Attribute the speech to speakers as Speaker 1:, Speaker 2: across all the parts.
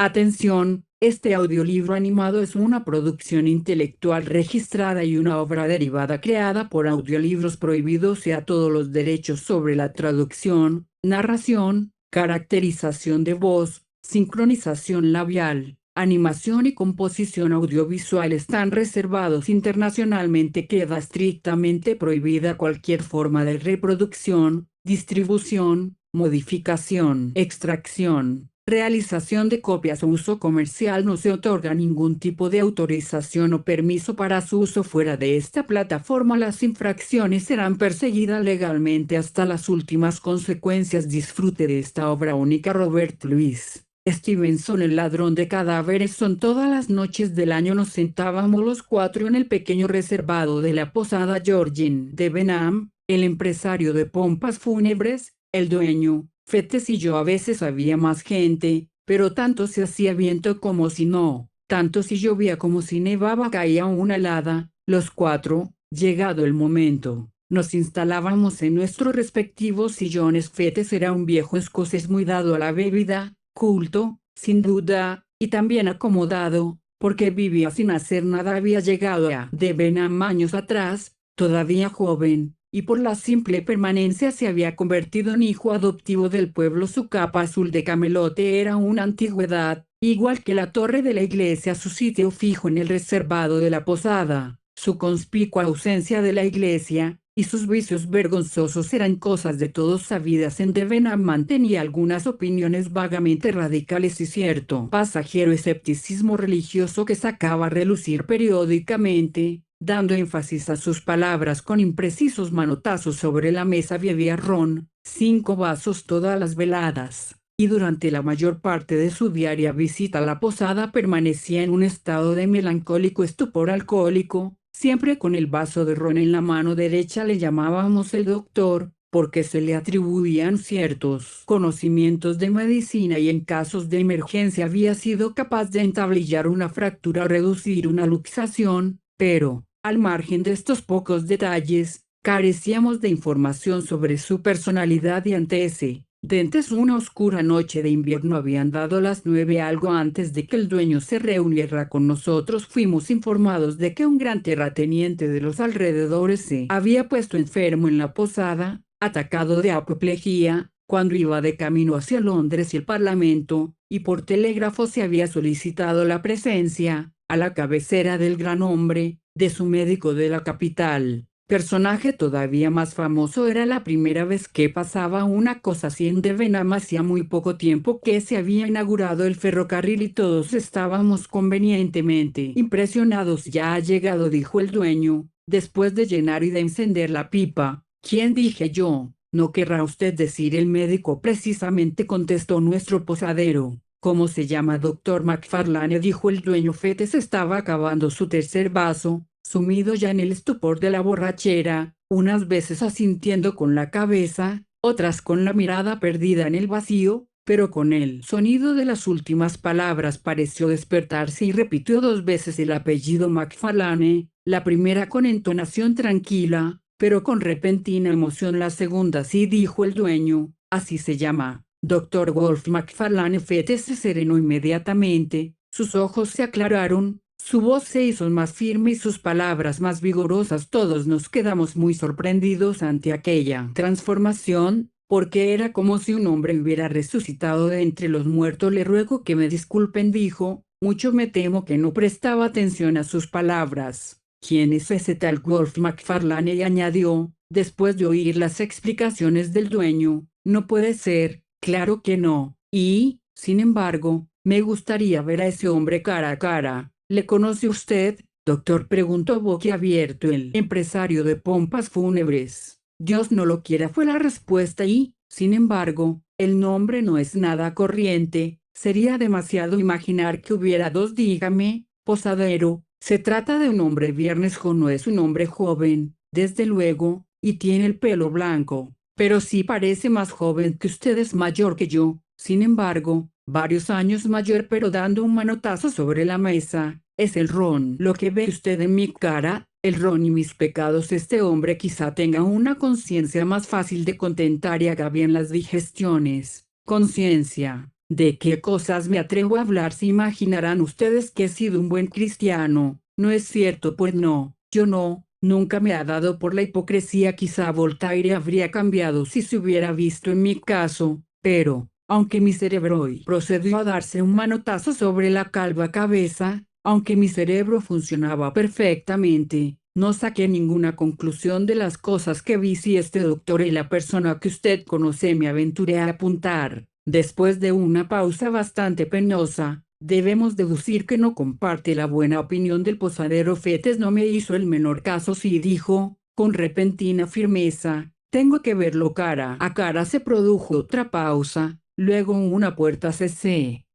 Speaker 1: Atención, este audiolibro animado es una producción intelectual registrada y una obra derivada creada por Audiolibros Prohibidos y a todos los derechos sobre la traducción, narración, caracterización de voz, sincronización labial, animación y composición audiovisual están reservados internacionalmente. Queda estrictamente prohibida cualquier forma de reproducción, distribución, modificación, extracción, realización de copias o uso comercial. No se otorga ningún tipo de autorización o permiso para su uso fuera de esta plataforma. Las infracciones serán perseguidas legalmente hasta las últimas consecuencias. Disfrute de esta obra única. Robert Louis Stevenson, El ladrón de cadáveres. Todas las noches del año nos sentábamos los cuatro en el pequeño reservado de la posada Georgine de Benham, el empresario de pompas fúnebres, el dueño, Fettes y yo. A veces había más gente, pero tanto se hacía viento como si no, tanto si llovía como si nevaba. Caía una helada. Los cuatro, llegado el momento, nos instalábamos en nuestros respectivos sillones. Fettes era un viejo escocés muy dado a la bebida, culto, sin duda, y también acomodado, porque vivía sin hacer nada. Había llegado a Debenham años atrás, todavía joven, y por la simple permanencia se había convertido en hijo adoptivo del pueblo. Su capa azul de camelote era una antigüedad, igual que la torre de la iglesia. Su sitio fijo en el reservado de la posada, su conspicua ausencia de la iglesia, y sus vicios vergonzosos eran cosas de todos sabidas en Debenham. Mantenía algunas opiniones vagamente radicales y cierto pasajero escepticismo religioso que sacaba a relucir periódicamente, dando énfasis a sus palabras con imprecisos manotazos sobre la mesa. Bebía ron, 5 vasos todas las veladas, y durante la mayor parte de su diaria visita a la posada permanecía en un estado de melancólico estupor alcohólico, siempre con el vaso de ron en la mano derecha. Le llamábamos el doctor, porque se le atribuían ciertos conocimientos de medicina y en casos de emergencia había sido capaz de entablillar una fractura o reducir una luxación, pero, al margen de estos pocos detalles, carecíamos de información sobre su personalidad y antecedentes. Una oscura noche de invierno habían dado las 9, algo antes de que el dueño se reuniera con nosotros. Fuimos informados de que un gran terrateniente de los alrededores se había puesto enfermo en la posada, atacado de apoplejía, cuando iba de camino hacia Londres y el Parlamento, y por telégrafo se había solicitado la presencia, a la cabecera del gran hombre, de su médico de la capital. Personaje todavía más famoso. Era la primera vez que pasaba una cosa así en Debenham. Hacía muy poco tiempo que se había inaugurado el ferrocarril y todos estábamos convenientemente impresionados. Ya ha llegado, dijo el dueño, después de llenar y de encender la pipa. ¿Quién? Dije yo. No querrá usted decir el médico. Precisamente, contestó nuestro posadero. ¿Cómo se llama? Doctor MacFarlane, dijo el dueño. Fettes estaba acabando su tercer vaso, sumido ya en el estupor de la borrachera, unas veces asintiendo con la cabeza, otras con la mirada perdida en el vacío, pero con el sonido de las últimas palabras pareció despertarse y repitió 2 veces el apellido MacFarlane, la primera con entonación tranquila, pero con repentina emoción. La segunda sí, dijo el dueño, así se llama. Doctor Wolf MacFarlane. Fettes se serenó inmediatamente, sus ojos se aclararon, su voz se hizo más firme y sus palabras más vigorosas. Todos nos quedamos muy sorprendidos ante aquella transformación, porque era como si un hombre hubiera resucitado de entre los muertos. Le ruego que me disculpen, dijo, mucho me temo que no prestaba atención a sus palabras. ¿Quién es ese tal Wolf MacFarlane? Y añadió, después de oír las explicaciones del dueño, no puede ser. Claro que no, y, sin embargo, me gustaría ver a ese hombre cara a cara. ¿Le conoce usted, doctor?, preguntó boquiabierto el empresario de pompas fúnebres. Dios no lo quiera, fue la respuesta, y, sin embargo, el nombre no es nada corriente. Sería demasiado imaginar que hubiera dos. Dígame, posadero, se trata de un hombre viejo. No es un hombre joven, desde luego, y tiene el pelo blanco, pero sí parece más joven que usted. Es mayor que yo, sin embargo, varios años mayor. Pero dando un manotazo sobre la mesa, es el ron lo que ve usted en mi cara, el ron y mis pecados. Este hombre quizá tenga una conciencia más fácil de contentar y haga bien las digestiones. Conciencia. ¿De qué cosas me atrevo a hablar? Se imaginarán ustedes que he sido un buen cristiano. No es cierto, pues no, yo no, nunca me ha dado por la hipocresía. Quizá Voltaire habría cambiado si se hubiera visto en mi caso, pero, aunque mi cerebro hoy procedió a darse un manotazo sobre la calva cabeza, aunque mi cerebro funcionaba perfectamente, no saqué ninguna conclusión de las cosas que vi. Si este doctor y la persona que usted conoce, me aventuré a apuntar. Después de una pausa bastante penosa, debemos deducir que no comparte la buena opinión del posadero. Fetes no me hizo el menor caso. Sí, dijo, con repentina firmeza, tengo que verlo cara a cara. Se produjo otra pausa, luego una puerta se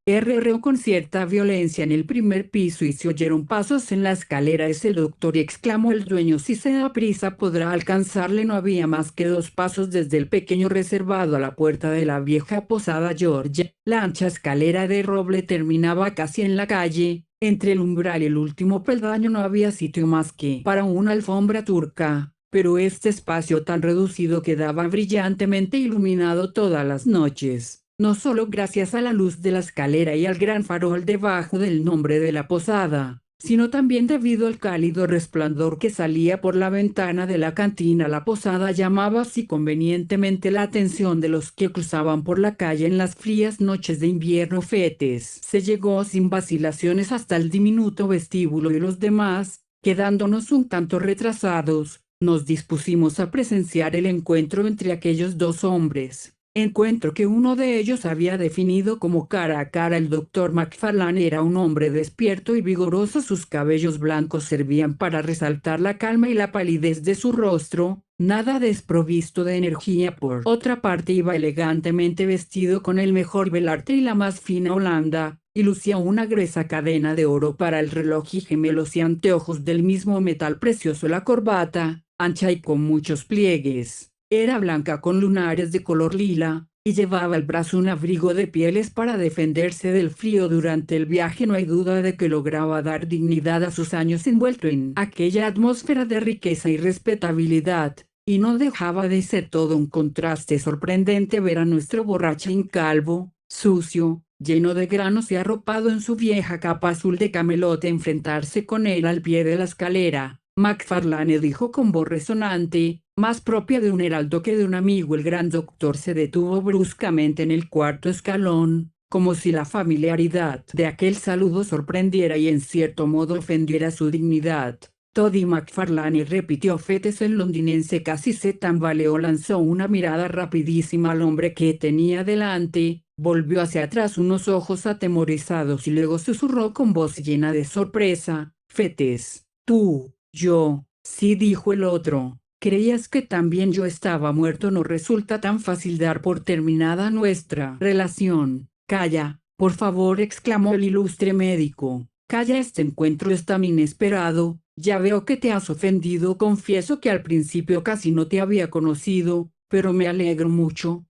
Speaker 1: cerró con cierta violencia en el primer piso y se oyeron pasos en la escalera. Es el doctor, exclamó el dueño. Si se da prisa podrá alcanzarle. No había más que 2 pasos desde el pequeño reservado a la puerta de la vieja posada Georgia. La ancha escalera de roble terminaba casi en la calle. Entre el umbral y el último peldaño no había sitio más que para una alfombra turca, pero este espacio tan reducido quedaba brillantemente iluminado todas las noches, no solo gracias a la luz de la escalera y al gran farol debajo del nombre de la posada, sino también debido al cálido resplandor que salía por la ventana de la cantina. La posada llamaba así convenientemente la atención de los que cruzaban por la calle en las frías noches de invierno. Fetes se llegó sin vacilaciones hasta el diminuto vestíbulo y los demás, quedándonos un tanto retrasados, nos dispusimos a presenciar el encuentro entre aquellos 2 hombres. Encuentro que uno de ellos había definido como cara a cara. El doctor McFarlane era un hombre despierto y vigoroso. Sus cabellos blancos servían para resaltar la calma y la palidez de su rostro, nada desprovisto de energía. Por otra parte, iba elegantemente vestido con el mejor velarte y la más fina holanda, y lucía una gruesa cadena de oro para el reloj y gemelos y anteojos del mismo metal precioso. La corbata, ancha y con muchos pliegues, era blanca con lunares de color lila, y llevaba al brazo un abrigo de pieles para defenderse del frío durante el viaje. No hay duda de que lograba dar dignidad a sus años envuelto en aquella atmósfera de riqueza y respetabilidad, y no dejaba de ser todo un contraste sorprendente ver a nuestro borrachín calvo, sucio, lleno de granos y arropado en su vieja capa azul de camelote, enfrentarse con él al pie de la escalera. McFarlane dijo con voz resonante, más propia de un heraldo que de un amigo. El gran doctor se detuvo bruscamente en el 4.º escalón, como si la familiaridad de aquel saludo sorprendiera y en cierto modo ofendiera su dignidad. Toddy McFarlane, repitió Fetes. El londinense casi se tambaleó, lanzó una mirada rapidísima al hombre que tenía delante, volvió hacia atrás unos ojos atemorizados y luego susurró con voz llena de sorpresa, Fetes, tú. Yo, sí, dijo el otro. ¿Creías que también yo estaba muerto? No resulta tan fácil dar por terminada nuestra relación. Calla, por favor, exclamó el ilustre médico. Calla, este encuentro es tan inesperado. Ya veo que te has ofendido. Confieso que al principio casi no te había conocido, pero me alegro mucho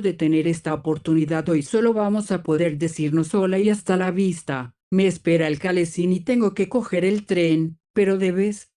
Speaker 1: de tener esta oportunidad. Hoy solo vamos a poder decirnos hola y hasta la vista. Me espera el Calesín y tengo que coger el tren. Pero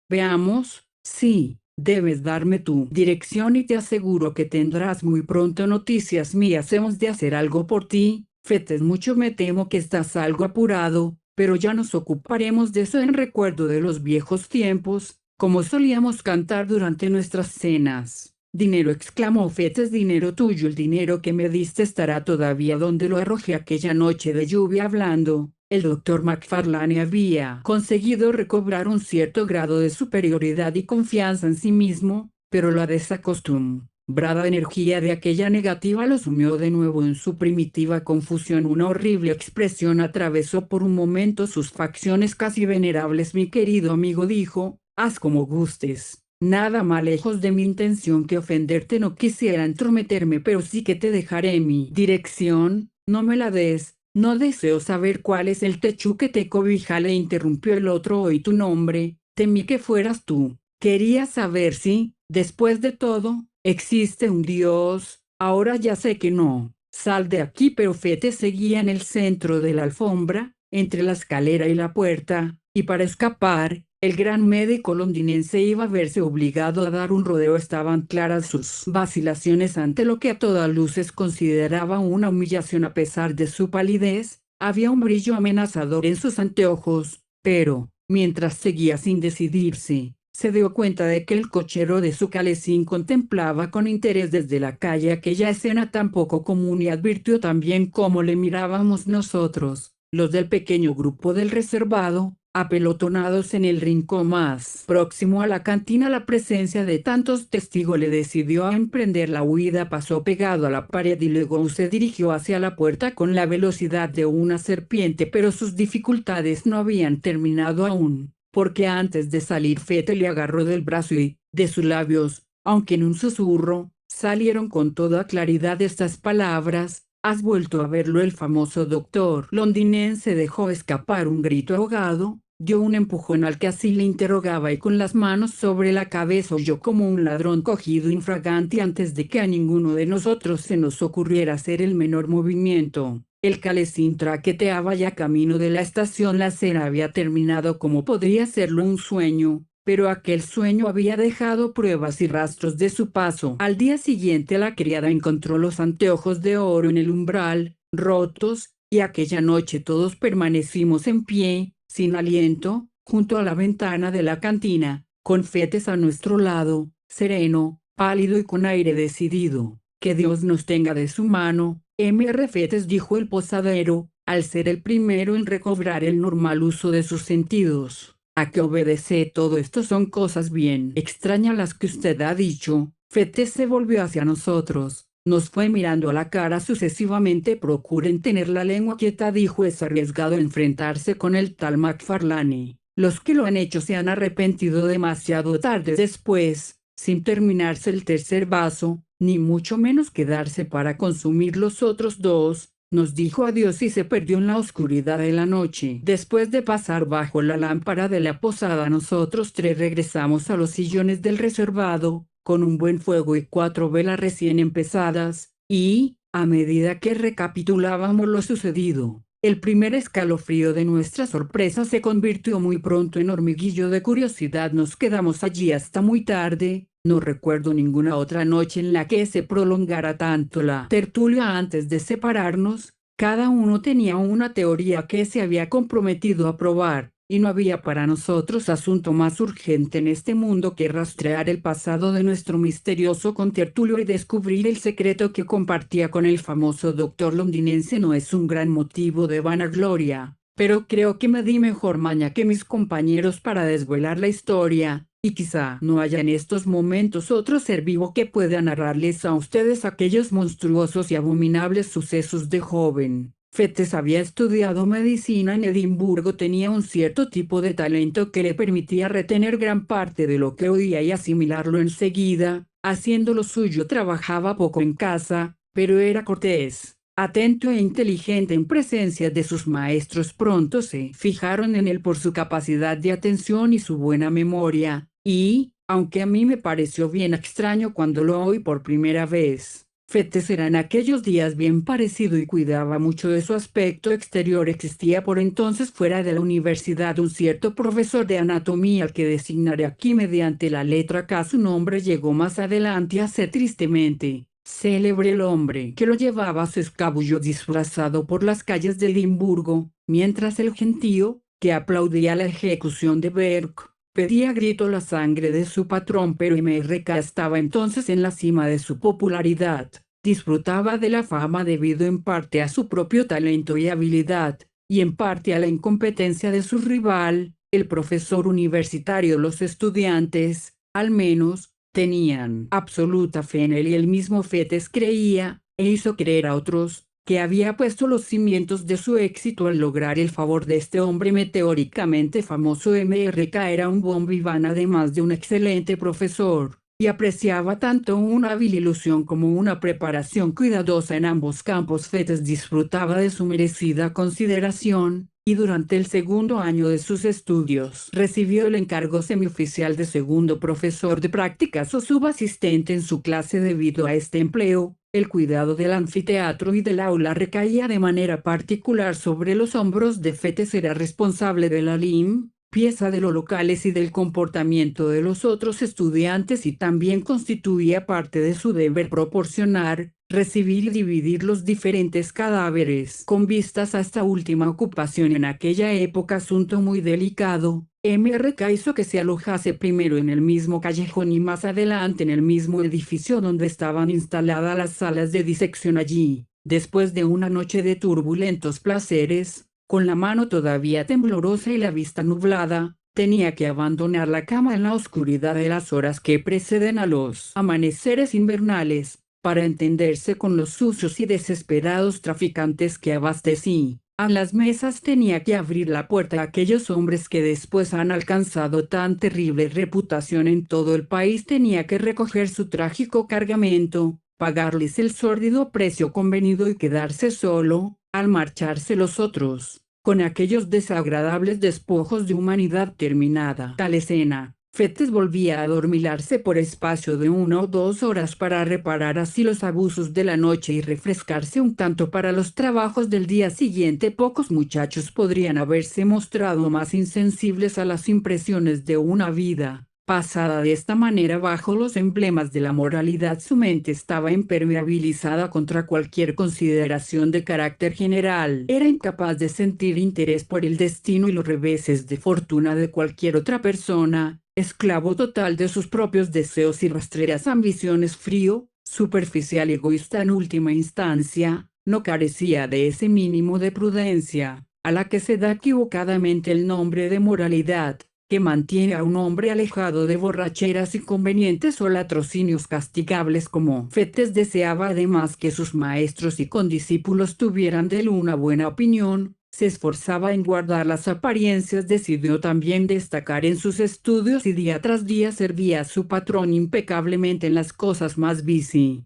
Speaker 1: veamos, sí, debes darme tu dirección y te aseguro que tendrás muy pronto noticias mías. Hemos de hacer algo por ti, Fetes. Mucho me temo que estás algo apurado, pero ya nos ocuparemos de eso. En recuerdo de los viejos tiempos, como solíamos cantar durante nuestras cenas. Dinero, exclamó Fetes. Dinero tuyo. El dinero que me diste estará todavía donde lo arrojé aquella noche de lluvia. Hablando, el doctor McFarlane había conseguido recobrar un cierto grado de superioridad y confianza en sí mismo, pero la desacostumbrada energía de aquella negativa lo sumió de nuevo en su primitiva confusión. Una horrible expresión atravesó por un momento sus facciones casi venerables. Mi querido amigo, dijo, haz como gustes. Nada más lejos de mi intención que ofenderte. No quisiera entrometerme, pero sí que te dejaré mi dirección. No me la des. No deseo saber cuál es el techo que te cobija, le interrumpió el otro. Oí tu nombre, temí que fueras tú. Quería saber si, después de todo, existe un Dios. Ahora ya sé que no. Sal de aquí. Pero Fete seguía en el centro de la alfombra, entre la escalera y la puerta, y para escapar, el gran médico londinense iba a verse obligado a dar un rodeo. Estaban claras sus vacilaciones ante lo que a todas luces consideraba una humillación. A pesar de su palidez, había un brillo amenazador en sus anteojos, pero, mientras seguía sin decidirse, se dio cuenta de que el cochero de su calesín contemplaba con interés desde la calle aquella escena tan poco común y advirtió también cómo le mirábamos nosotros, los del pequeño grupo del reservado, apelotonados en el rincón más próximo a la cantina. La presencia de tantos testigos le decidió a emprender la huida. Pasó pegado a la pared y luego se dirigió hacia la puerta con la velocidad de una serpiente, pero sus dificultades no habían terminado aún, porque antes de salir Fete le agarró del brazo y, de sus labios, aunque en un susurro, salieron con toda claridad estas palabras: ¿has vuelto a verlo? El famoso doctor londinense dejó escapar un grito ahogado, dio un empujón al que así le interrogaba y con las manos sobre la cabeza huyó como un ladrón cogido infraganti. Antes de que a ninguno de nosotros se nos ocurriera hacer el menor movimiento, el calesín traqueteaba ya camino de la estación. La cena había terminado. Como podría serlo un sueño, pero aquel sueño había dejado pruebas y rastros de su paso. Al día siguiente la criada encontró los anteojos de oro en el umbral, rotos, y aquella noche todos permanecimos en pie, sin aliento, junto a la ventana de la cantina, con Fetes a nuestro lado, sereno, pálido y con aire decidido. Que Dios nos tenga de su mano, Mr. Fetes, dijo el posadero, al ser el primero en recobrar el normal uso de sus sentidos. ¿A qué obedece todo esto? Son cosas bien extrañas las que usted ha dicho. Fetes se volvió hacia nosotros, nos fue mirando a la cara sucesivamente. Procuren tener la lengua quieta, dijo. Es arriesgado enfrentarse con el tal MacFarlane. Los que lo han hecho se han arrepentido demasiado tarde. Después, sin terminarse el tercer vaso, ni mucho menos quedarse para consumir los otros dos, nos dijo adiós y se perdió en la oscuridad de la noche. Después de pasar bajo la lámpara de la posada, nosotros tres regresamos a los sillones del reservado, con un buen fuego y 4 velas recién empezadas, y, a medida que recapitulábamos lo sucedido, el primer escalofrío de nuestra sorpresa se convirtió muy pronto en hormiguillo de curiosidad. Nos quedamos allí hasta muy tarde. No recuerdo ninguna otra noche en la que se prolongara tanto la tertulia. Antes de separarnos, cada uno tenía una teoría que se había comprometido a probar, y no había para nosotros asunto más urgente en este mundo que rastrear el pasado de nuestro misterioso contertulio y descubrir el secreto que compartía con el famoso doctor londinense. No es un gran motivo de vanagloria, pero creo que me di mejor maña que mis compañeros para desvelar la historia, y quizá no haya en estos momentos otro ser vivo que pueda narrarles a ustedes aquellos monstruosos y abominables sucesos de joven. Fetes había estudiado medicina en Edimburgo. Tenía un cierto tipo de talento que le permitía retener gran parte de lo que oía y asimilarlo enseguida, haciendo lo suyo. Trabajaba poco en casa, pero era cortés, atento e inteligente en presencia de sus maestros. Pronto se fijaron en él por su capacidad de atención y su buena memoria, y, aunque a mí me pareció bien extraño cuando lo oí por primera vez, Fetes era en aquellos días bien parecido y cuidaba mucho de su aspecto exterior. Existía por entonces fuera de la universidad un cierto profesor de anatomía, al que designaré aquí mediante la letra K. Su nombre llegó más adelante a ser tristemente célebre. El hombre que lo llevaba se escabulló disfrazado por las calles de Edimburgo, mientras el gentío, que aplaudía la ejecución de Burke, pedía a grito la sangre de su patrón. Pero MRK estaba entonces en la cima de su popularidad. Disfrutaba de la fama debido en parte a su propio talento y habilidad, y en parte a la incompetencia de su rival, el profesor universitario. Los estudiantes, al menos, tenían absoluta fe en él, y el mismo Fetes creía, e hizo creer a otros, que había puesto los cimientos de su éxito al lograr el favor de este hombre meteóricamente famoso. MRK era un bon vivant además de un excelente profesor, y apreciaba tanto una hábil ilusión como una preparación cuidadosa en ambos campos. Fetes disfrutaba de su merecida consideración, y durante el segundo año de sus estudios recibió el encargo semioficial de segundo profesor de prácticas o subasistente en su clase. Debido a este empleo, el cuidado del anfiteatro y del aula recaía de manera particular sobre los hombros de Fetes. Era responsable de la lim pieza de los locales y del comportamiento de los otros estudiantes y también constituía parte de su deber proporcionar, recibir y dividir los diferentes cadáveres. Con vistas a esta última ocupación en aquella época, asunto muy delicado, MRK hizo que se alojase primero en el mismo callejón y más adelante en el mismo edificio donde estaban instaladas las salas de disección. Allí, después de una noche de turbulentos placeres, con la mano todavía temblorosa y la vista nublada, tenía que abandonar la cama en la oscuridad de las horas que preceden a los amaneceres invernales, para entenderse con los sucios y desesperados traficantes que abastecían las mesas. Tenía que abrir la puerta a aquellos hombres que después han alcanzado tan terrible reputación en todo el país. Tenía que recoger su trágico cargamento, pagarles el sórdido precio convenido y quedarse solo, al marcharse los otros, con aquellos desagradables despojos de humanidad terminada. Tal escena, Fettes volvía a adormilarse por espacio de 1 o 2 horas para reparar así los abusos de la noche y refrescarse un tanto para los trabajos del día siguiente. Pocos muchachos podrían haberse mostrado más insensibles a las impresiones de una vida pasada de esta manera bajo los emblemas de la moralidad. Su mente estaba impermeabilizada contra cualquier consideración de carácter general. Era incapaz de sentir interés por el destino y los reveses de fortuna de cualquier otra persona, esclavo total de sus propios deseos y rastreras ambiciones. Frío, superficial y egoísta en última instancia, no carecía de ese mínimo de prudencia, a la que se da equivocadamente el nombre de moralidad, que mantiene a un hombre alejado de borracheras inconvenientes o latrocinios castigables. Como Fettes deseaba además que sus maestros y condiscípulos tuvieran de él una buena opinión, se esforzaba en guardar las apariencias. Decidió también destacar en sus estudios y día tras día servía a su patrón impecablemente en las cosas más visibles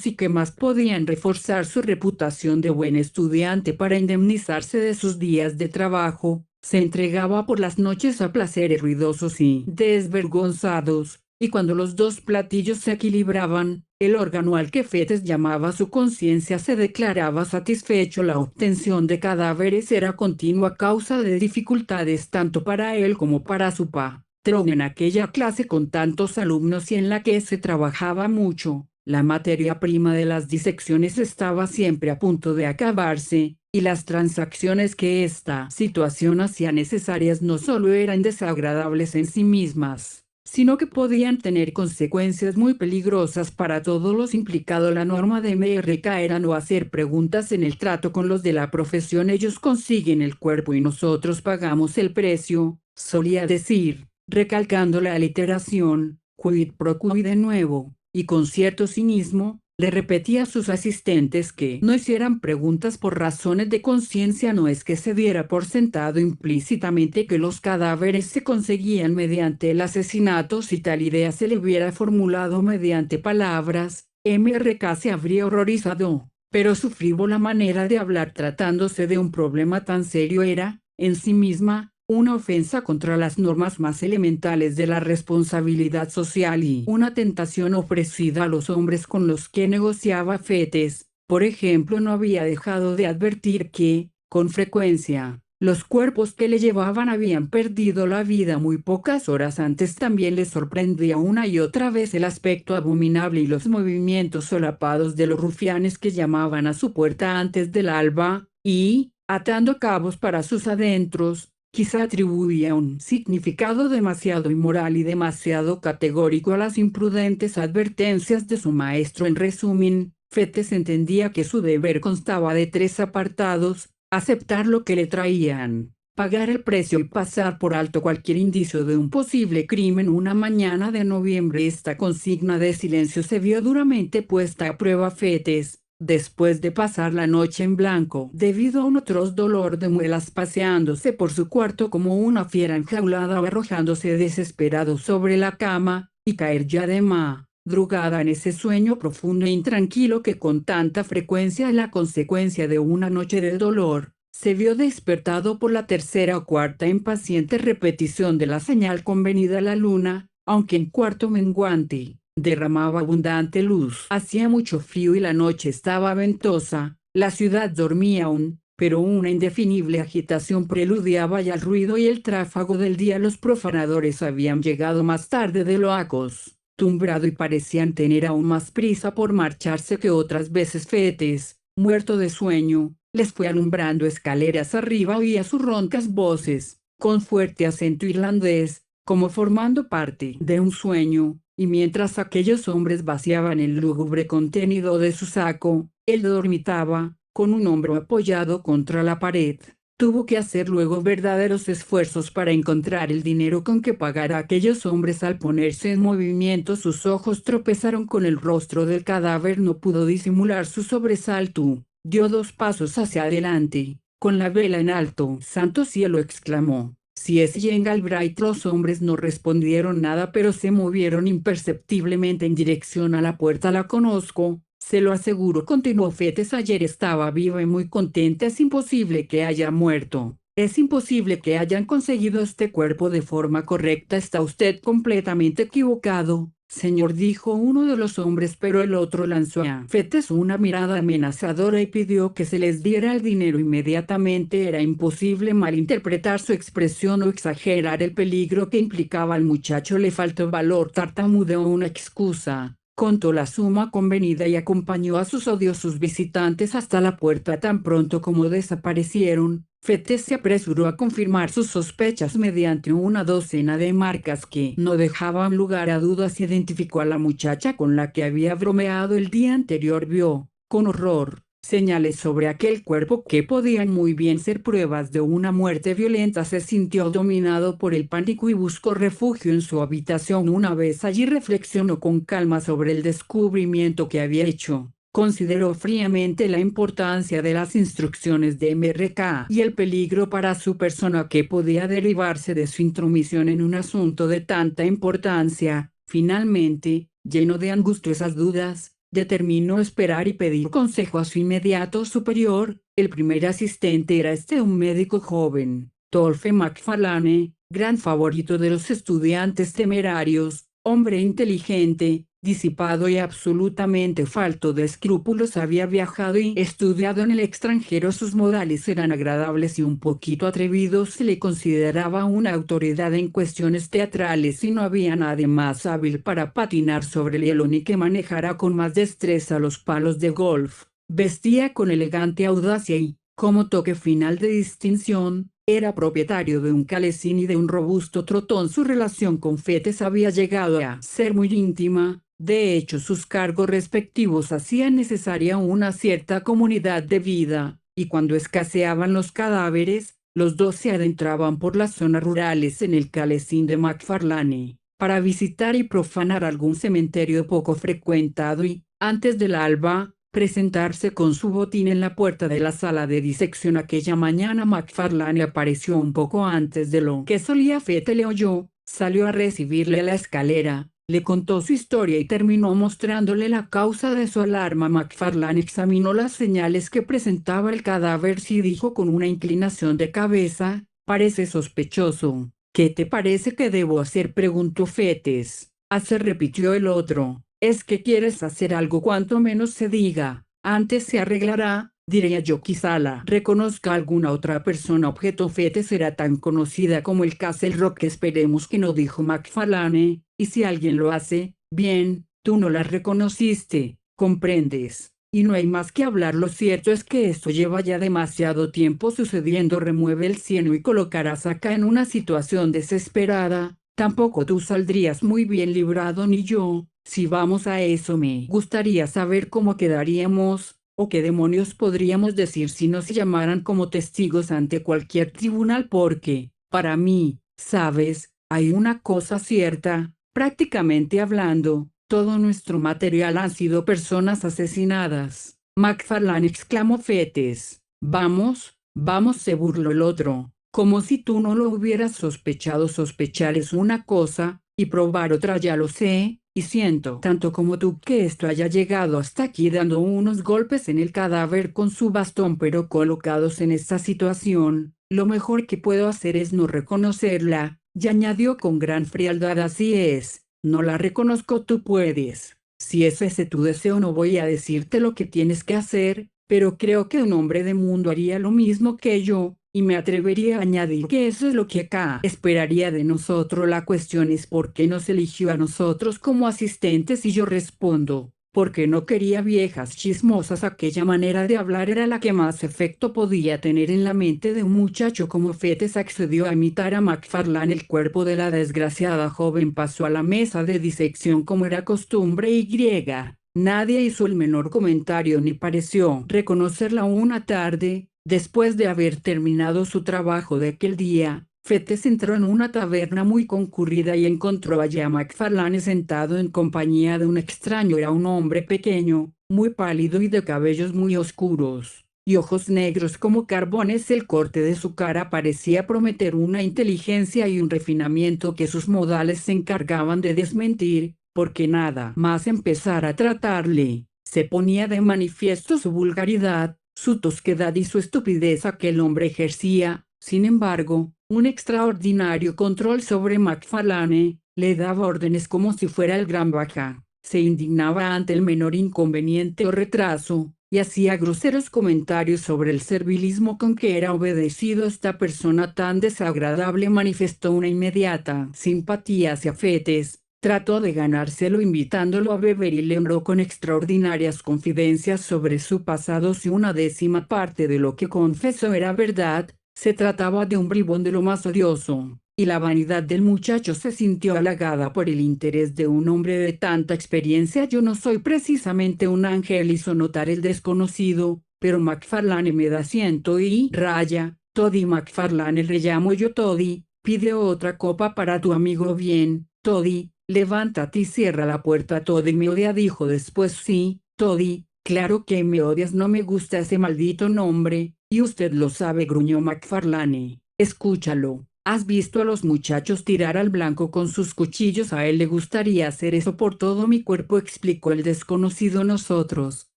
Speaker 1: y que más podían reforzar su reputación de buen estudiante. Para indemnizarse de sus días de trabajo, se entregaba por las noches a placeres ruidosos y desvergonzados, y cuando los dos platillos se equilibraban, el órgano al que Fettes llamaba su conciencia se declaraba satisfecho. La obtención de cadáveres era continua causa de dificultades tanto para él como para su patrón. En aquella clase con tantos alumnos y en la que se trabajaba mucho, la materia prima de las disecciones estaba siempre a punto de acabarse, y las transacciones que esta situación hacía necesarias no solo eran desagradables en sí mismas, sino que podían tener consecuencias muy peligrosas para todos los implicados. La norma de MRK era no hacer preguntas en el trato con los de la profesión. Ellos consiguen el cuerpo y nosotros pagamos el precio, solía decir, recalcando la aliteración, quid pro quo. Y de nuevo, y con cierto cinismo, le repetía a sus asistentes que no hicieran preguntas por razones de conciencia. No es que se diera por sentado implícitamente que los cadáveres se conseguían mediante el asesinato. Si tal idea se le hubiera formulado mediante palabras, MRK se habría horrorizado, pero su frívola manera de hablar tratándose de un problema tan serio era, en sí misma, una ofensa contra las normas más elementales de la responsabilidad social y una tentación ofrecida a los hombres con los que negociaba. Fettes, por ejemplo, no había dejado de advertir que, con frecuencia, los cuerpos que le llevaban habían perdido la vida muy pocas horas antes. También le sorprendía una y otra vez el aspecto abominable y los movimientos solapados de los rufianes que llamaban a su puerta antes del alba, y, atando cabos para sus adentros, quizá atribuía un significado demasiado inmoral y demasiado categórico a las imprudentes advertencias de su maestro. En resumen, Fettes entendía que su deber constaba de 3 apartados: aceptar lo que le traían, pagar el precio y pasar por alto cualquier indicio de un posible crimen. Una mañana de noviembre esta consigna de silencio se vio duramente puesta a prueba. Fettes, después de pasar la noche en blanco debido a un atroz dolor de muelas, paseándose por su cuarto como una fiera enjaulada o arrojándose desesperado sobre la cama, y caer ya de madrugada en ese sueño profundo e intranquilo que con tanta frecuencia es la consecuencia de una noche de dolor, se vio despertado por la tercera o cuarta impaciente repetición de la señal convenida. La luna, aunque en cuarto menguante, derramaba abundante luz. Hacía mucho frío y la noche estaba ventosa. La ciudad dormía aún, pero una indefinible agitación preludiaba ya el ruido y el tráfago del día. Los profanadores habían llegado más tarde de lo acostumbrado y parecían tener aún más prisa por marcharse que otras veces. Fetes, muerto de sueño, les fue alumbrando escaleras arriba. Oía sus roncas voces, con fuerte acento irlandés, como formando parte de un sueño, y mientras aquellos hombres vaciaban el lúgubre contenido de su saco, él dormitaba, con un hombro apoyado contra la pared. Tuvo que hacer luego verdaderos esfuerzos para encontrar el dinero con que pagar a aquellos hombres. Al ponerse en movimiento sus ojos tropezaron con el rostro del cadáver. No pudo disimular su sobresalto. Dio 2 pasos hacia adelante, con la vela en alto. «¡Santo cielo!», exclamó. «Si es Jane Galbraith». Los hombres no respondieron nada, pero se movieron imperceptiblemente en dirección a la puerta. «La conozco, se lo aseguro», continuó Fetes. «Ayer estaba viva y muy contenta. Es imposible que haya muerto. Es imposible que hayan conseguido este cuerpo de forma correcta». «Está usted completamente equivocado, señor», dijo uno de los hombres, pero el otro lanzó a Fetes una mirada amenazadora y pidió que se les diera el dinero inmediatamente. Era imposible malinterpretar su expresión o exagerar el peligro que implicaba. Al muchacho le faltó valor, tartamudeó una excusa, contó la suma convenida y acompañó a sus odiosos visitantes hasta la puerta. Tan pronto como desaparecieron, Fetes se apresuró a confirmar sus sospechas mediante una docena de marcas que no dejaban lugar a dudas. Identificó a la muchacha con la que había bromeado el día anterior. Vio, con horror, señales sobre aquel cuerpo que podían muy bien ser pruebas de una muerte violenta. Se sintió dominado por el pánico y buscó refugio en su habitación. Una vez allí reflexionó con calma sobre el descubrimiento que había hecho. Consideró fríamente la importancia de las instrucciones de MRK y el peligro para su persona que podía derivarse de su intromisión en un asunto de tanta importancia. Finalmente, lleno de angustiosas dudas, determinó esperar y pedir consejo a su inmediato superior. El primer asistente era un médico joven, Dolphy Macfarlane, gran favorito de los estudiantes temerarios, hombre inteligente, disipado y absolutamente falto de escrúpulos. Había viajado y estudiado en el extranjero. Sus modales eran agradables y un poquito atrevidos. Se le consideraba una autoridad en cuestiones teatrales y no había nadie más hábil para patinar sobre el hielo ni que manejara con más destreza los palos de golf. Vestía con elegante audacia y, como toque final de distinción, era propietario de un calesín y de un robusto trotón. Su relación con Fetes había llegado a ser muy íntima. De hecho, sus cargos respectivos hacían necesaria una cierta comunidad de vida, y cuando escaseaban los cadáveres, los dos se adentraban por las zonas rurales en el calesín de Macfarlane, para visitar y profanar algún cementerio poco frecuentado y, antes del alba, presentarse con su botín en la puerta de la sala de disección. Aquella mañana Macfarlane apareció un poco antes de lo que solía. Fetes le oyó, salió a recibirle a la escalera, le contó su historia y terminó mostrándole la causa de su alarma. Macfarlane examinó las señales que presentaba el cadáver y dijo con una inclinación de cabeza: «Parece sospechoso». «¿Qué te parece que debo hacer?», preguntó Fetes. «Hacer», repitió el otro. «Es que quieres hacer algo. Cuanto menos se diga, antes se arreglará, diría yo. Quizá la reconozca alguna otra persona», objetó Fetes. «Era tan conocida como el Castle Rock». «Esperemos que no», dijo Macfarlane. «Y si alguien lo hace, bien, tú no la reconociste, ¿comprendes? Y no hay más que hablar. Lo cierto es que esto lleva ya demasiado tiempo sucediendo». «Remueve el cieno y colocarás acá en una situación desesperada. Tampoco tú saldrías muy bien librado ni yo. Si vamos a eso, me gustaría saber cómo quedaríamos, o qué demonios podríamos decir si nos llamaran como testigos ante cualquier tribunal. Porque, para mí, sabes, hay una cosa cierta. Prácticamente hablando, todo nuestro material han sido personas asesinadas». «Macfarlane», exclamó Fetes. «Vamos, vamos», se burló el otro. «Como si tú no lo hubieras sospechado». «Sospechar es una cosa, y probar otra. Ya lo sé, y siento tanto como tú que esto haya llegado hasta aquí». Dando unos golpes en el cadáver con su bastón. «Pero colocados en esta situación, lo mejor que puedo hacer es no reconocerla», y añadió con gran frialdad: «Así es, no la reconozco. Tú puedes. Si es ese tu deseo, no voy a decirte lo que tienes que hacer, pero creo que un hombre de mundo haría lo mismo que yo, y me atrevería a añadir que eso es lo que acá esperaría de nosotros. La cuestión es por qué nos eligió a nosotros como asistentes y yo respondo, porque no quería viejas chismosas. Aquella manera de hablar era la que más efecto podía tener en la mente de un muchacho como Fettes. Accedió a imitar a McFarlane. El cuerpo de la desgraciada joven pasó a la mesa de disección como era costumbre y griega. Nadie hizo el menor comentario ni pareció reconocerla. Una tarde, después de haber terminado su trabajo de aquel día, Fettes entró en una taberna muy concurrida y encontró allí a McFarlane sentado en compañía de un extraño. Era un hombre pequeño, muy pálido y de cabellos muy oscuros, y ojos negros como carbones. El corte de su cara parecía prometer una inteligencia y un refinamiento que sus modales se encargaban de desmentir, porque nada más empezar a tratarle, se ponía de manifiesto su vulgaridad, su tosquedad y su estupidez. Aquel hombre ejercía, sin embargo, un extraordinario control sobre McFarlane, le daba órdenes como si fuera el gran Baja, se indignaba ante el menor inconveniente o retraso, y hacía groseros comentarios sobre el servilismo con que era obedecido. Esta persona tan desagradable manifestó una inmediata simpatía hacia Fettes. Trató de ganárselo invitándolo a beber y le honró con extraordinarias confidencias sobre su pasado. Si una décima parte de lo que confesó era verdad, se trataba de un bribón de lo más odioso, y la vanidad del muchacho se sintió halagada por el interés de un hombre de tanta experiencia. Yo no soy precisamente un ángel, hizo notar el desconocido, pero McFarlane me da ciento y raya. Toddy McFarlane, le llamo yo. Toddy, pide otra copa para tu amigo. Bien, Toddy, levántate y cierra la puerta. Toddy me odia, dijo después. Sí, Toddy, claro que me odias, no me gusta ese maldito nombre, y usted lo sabe, gruñó McFarlane. Escúchalo, ¿has visto a los muchachos tirar al blanco con sus cuchillos? A él le gustaría hacer eso por todo mi cuerpo, explicó el desconocido. Nosotros,